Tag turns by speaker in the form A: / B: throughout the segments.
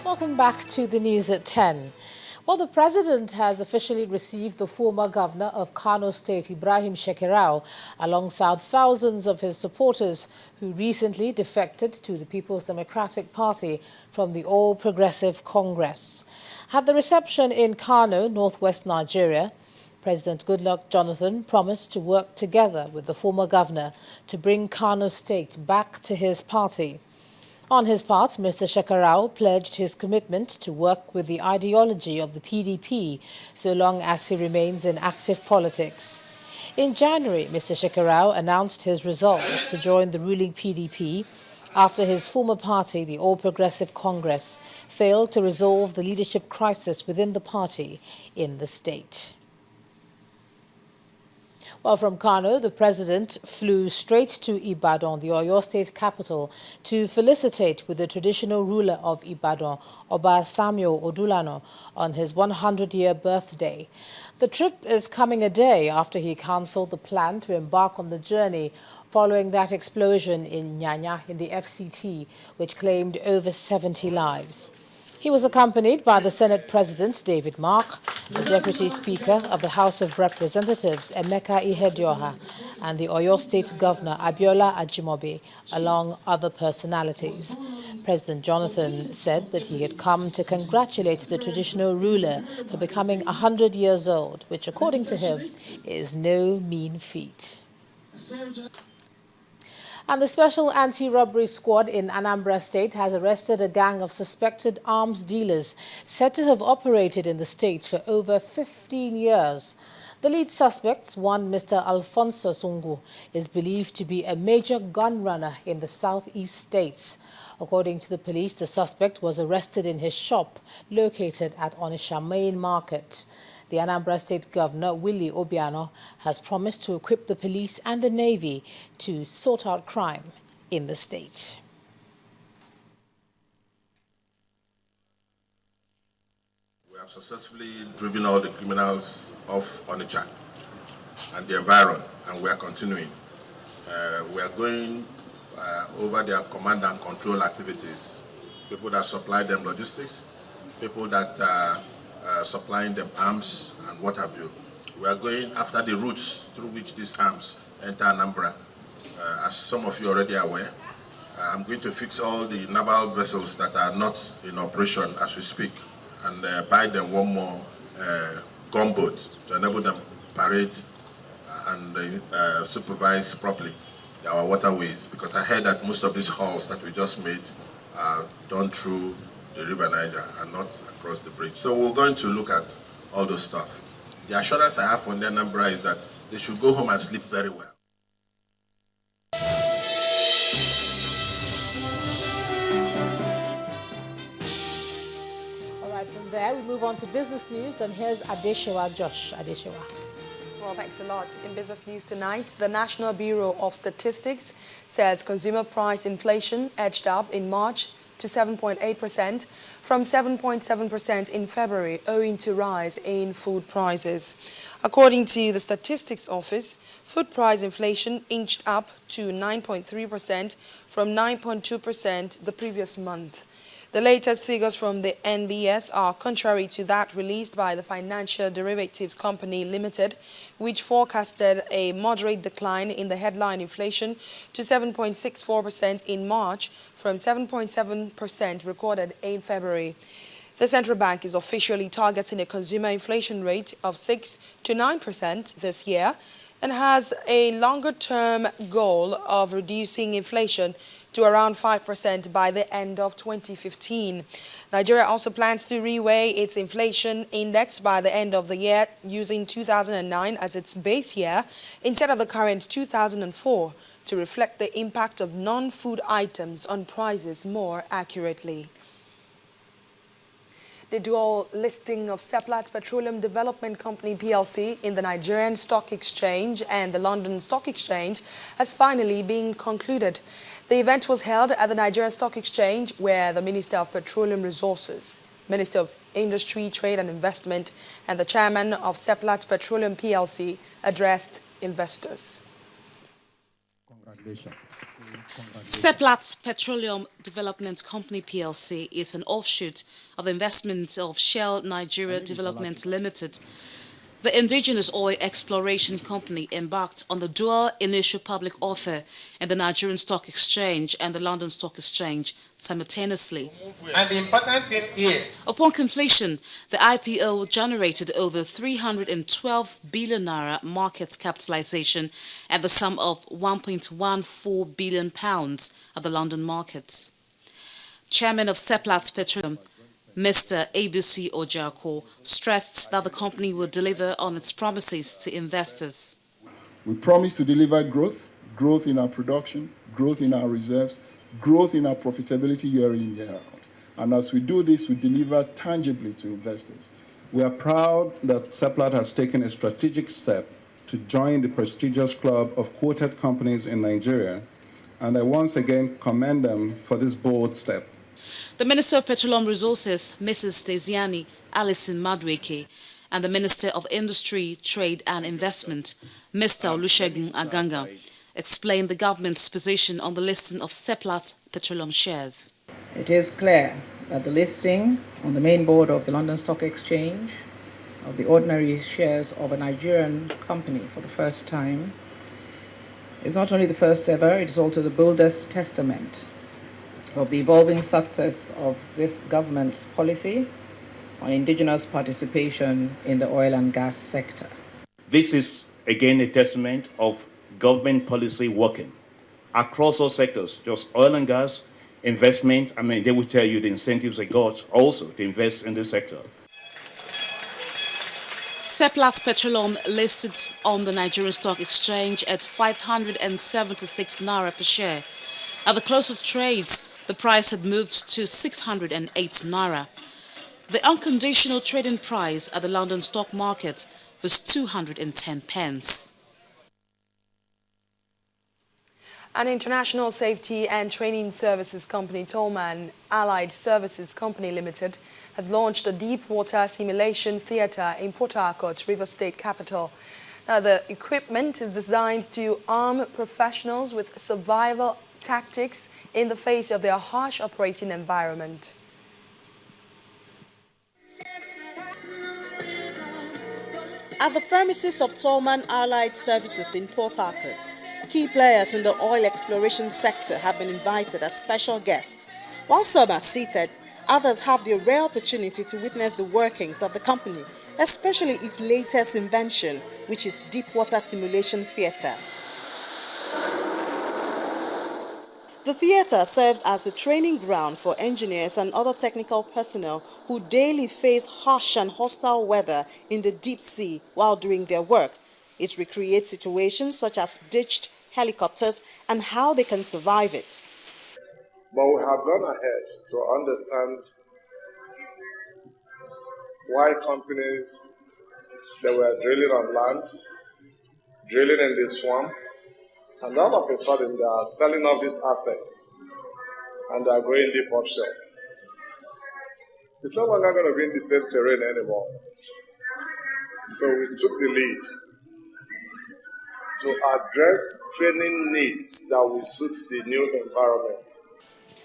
A: Welcome back to the news at 10. Well, the president has officially received the former governor of Kano State, Ibrahim Shekarau, alongside thousands of his supporters who recently defected to the People's Democratic Party from the All Progressive Congress. At the reception in Kano, northwest Nigeria, President Goodluck Jonathan promised to work together with the former governor to bring Kano State back to his party. On his part, Mr. Shekarau pledged his commitment to work with the ideology of the PDP so long as he remains in active politics. In January, Mr. Shekarau announced his resolve to join the ruling PDP after his former party, the All Progressive Congress, failed to resolve the leadership crisis within the party in the state. Well, from Kano, the president flew straight to Ibadan, the Oyo State capital, to felicitate with the traditional ruler of Ibadan, Oba Samuel Odulano, on his 100-year birthday. The trip is coming a day after he cancelled the plan to embark on the journey following that explosion in Nyanya in the FCT, which claimed over 70 lives. He was accompanied by the Senate President, David Mark, the Deputy Speaker of the House of Representatives, Emeka Ihedioha, and the Oyo State Governor, Abiola Ajimobi, along other personalities. President Jonathan said that he had come to congratulate the traditional ruler for becoming 100 years old, which, according to him, is no mean feat. And the Special Anti-Robbery Squad in Anambra State has arrested a gang of suspected arms dealers said to have operated in the state for over 15 years. The lead suspect, one Mr. Alfonso Sungu, is believed to be a major gun runner in the southeast states. According to the police, the suspect was arrested in his shop located at Onitsha Main Market. The Anambra State Governor, Willie Obiano, has promised to equip the police and the Navy to sort out crime in the state.
B: We have successfully driven all the criminals off Onitsha and the environment, and we are continuing. We are going over their command and control activities, people that supply them logistics, people that supplying them arms and what have you. We are going after the routes through which these arms enter Anambra. As some of you already are aware, I'm going to fix all the naval vessels that are not in operation as we speak and buy them one more gunboat to enable them parade and supervise properly our waterways, because I heard that most of these hulls that we just made are done through the River Niger and not across the bridge. So we're going to look at all those stuff. The assurance I have from the Anambra is that they should go home and sleep very well.
A: All right, from there we move on to business news, and here's Adeshewa Josh. Adeshewa.
C: Well, thanks a lot. In business news tonight, the National Bureau of Statistics says consumer price inflation edged up in March to 7.8% from 7.7% in February, owing to rise in food prices. According to the Statistics Office, food price inflation inched up to 9.3% from 9.2% the previous month. The latest figures from the NBS are contrary to that released by the Financial Derivatives Company Limited, which forecasted a moderate decline in the headline inflation to 7.64% in March from 7.7% recorded in February. The central bank is officially targeting a consumer inflation rate of 6 to 9% this year and has a longer-term goal of reducing inflation to around 5% by the end of 2015. Nigeria also plans to reweigh its inflation index by the end of the year using 2009 as its base year instead of the current 2004 to reflect the impact of non-food items on prices more accurately. The dual listing of Seplat Petroleum Development Company PLC in the Nigerian Stock Exchange and the London Stock Exchange has finally been concluded. The event was held at the Nigerian Stock Exchange, where the Minister of Petroleum Resources, Minister of Industry, Trade and Investment, and the Chairman of Seplat Petroleum PLC addressed investors.
D: Seplat Petroleum Development Company plc is an offshoot of the investment of Shell Nigeria Development Limited. The indigenous oil exploration company embarked on the dual initial public offer in the Nigerian Stock Exchange and the London Stock Exchange simultaneously.
E: And the important thing here,
D: Upon completion, the IPO generated over 312 billion naira market capitalization and the sum of 1.14 billion pounds at the London market. Chairman of Seplat Petroleum, Mr. ABC Ojako, stressed that the company will deliver on its promises to investors.
F: We promise to deliver growth in our production, growth in our reserves, growth in our profitability year in, year out. And as we do this, we deliver tangibly to investors.
G: We are proud that Seplat has taken a strategic step to join the prestigious club of quoted companies in Nigeria, and I once again commend them for this bold step.
D: The Minister of Petroleum Resources, Mrs. Desiani Alison Madueke, and the Minister of Industry, Trade and Investment, Mr. Olusegun Aganga, explained the government's position on the listing of Seplat Petroleum shares.
H: It is clear that the listing on the main board of the London Stock Exchange of the ordinary shares of a Nigerian company for the first time is not only the first ever, it is also the boldest testament of the evolving success of this government's policy on indigenous participation in the oil and gas sector.
I: This is again a testament of government policy working across all sectors, just oil and gas, investment. I mean, they will tell you the incentives they got also to invest in this sector.
D: Seplat Petroleum listed on the Nigerian Stock Exchange at 576 naira per share. At the close of trades, the price had moved to 608 naira. The unconditional trading price at the London stock market was 210 pence.
C: An international safety and training services company, Tolman Allied Services Company Limited, has launched a deep water simulation theatre in Port Harcourt, Rivers State capital. Now, the equipment is designed to arm professionals with survival tactics in the face of their harsh operating environment.
J: At the premises of Tolman Allied Services in Port Harcourt, key players in the oil exploration sector have been invited as special guests. While some are seated, others have the rare opportunity to witness the workings of the company, especially its latest invention, which is deep water simulation theatre. The theatre serves as a training ground for engineers and other technical personnel who daily face harsh and hostile weather in the deep sea while doing their work. It recreates situations such as ditched helicopters and how they can survive it.
K: But we have gone ahead to understand why companies that were drilling on land, drilling in the swamp, and all of a sudden they are selling off these assets and they are going deep offshore. It's no longer going to be in the same terrain anymore. So we took the lead to address training needs that will suit the new environment.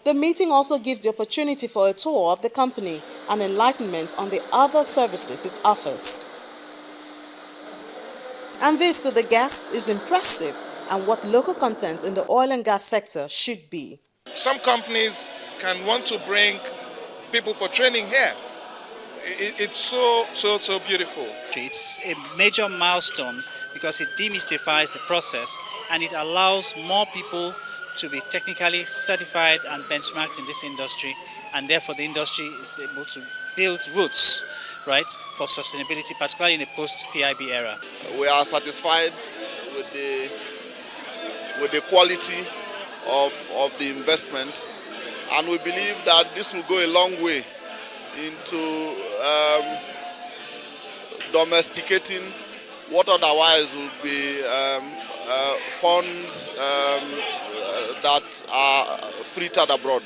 J: The meeting also gives the opportunity for a tour of the company and enlightenment on the other services it offers. And this to the guests is impressive and what local content in the oil and gas sector should be.
L: Some companies can want to bring people for training here. It's so beautiful.
M: It's a major milestone because it demystifies the process and it allows more people to be technically certified and benchmarked in this industry, and therefore the industry is able to build roots, right, for sustainability, particularly in a post-PIB era.
N: We are satisfied with the quality of the investment, and we believe that this will go a long way into domesticating what otherwise would be funds that are frittered abroad.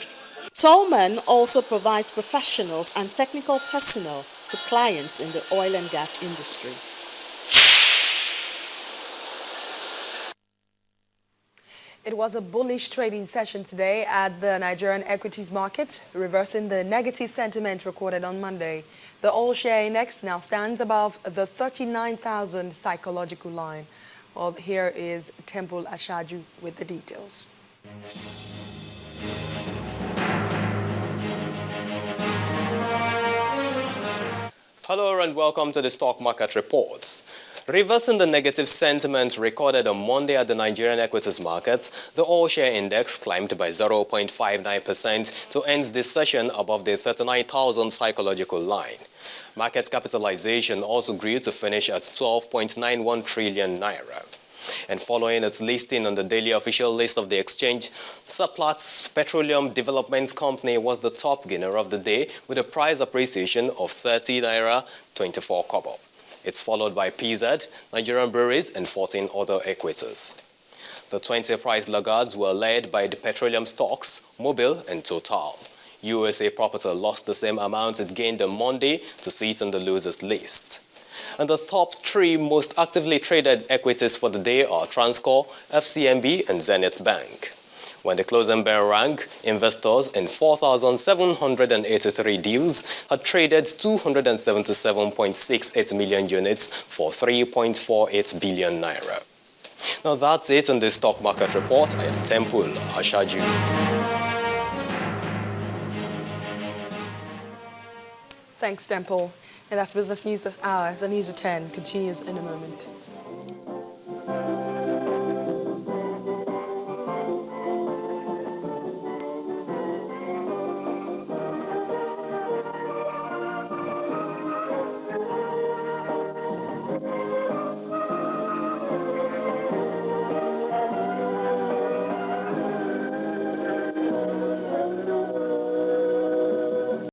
J: Tolman also provides professionals and technical personnel to clients in the oil and gas industry.
C: It was a bullish trading session today at the Nigerian equities market, reversing the negative sentiment recorded on Monday. The oil share index now stands above the 39,000 psychological line. Well, here is Temple Ashaju with the details.
O: Hello and welcome to the Stock Market Reports. Reversing the negative sentiment recorded on Monday at the Nigerian equities markets, the oil share index climbed by 0.59% to end this session above the 39,000 psychological line. Market capitalization also grew to finish at 12.91 trillion naira. And following its listing on the daily official list of the exchange, Seplat Petroleum Development Company was the top gainer of the day with a price appreciation of 30 naira 24 kobo. It's followed by PZ, Nigerian Breweries, and 14 other equities. The 20 price laggards were led by the petroleum stocks, Mobil, and Total. USA Property lost the same amount it gained on Monday to sit on the losers list. And the top three most actively traded equities for the day are Transcorp, FCMB, and Zenith Bank. When the closing bell rang, investors in 4,783 deals had traded 277.68 million units for 3.48 billion naira. Now that's it on the Stock Market Report. I am Temple Ashaju.
C: Thanks, Temple. And that's business news this hour. The news at 10 continues in a moment.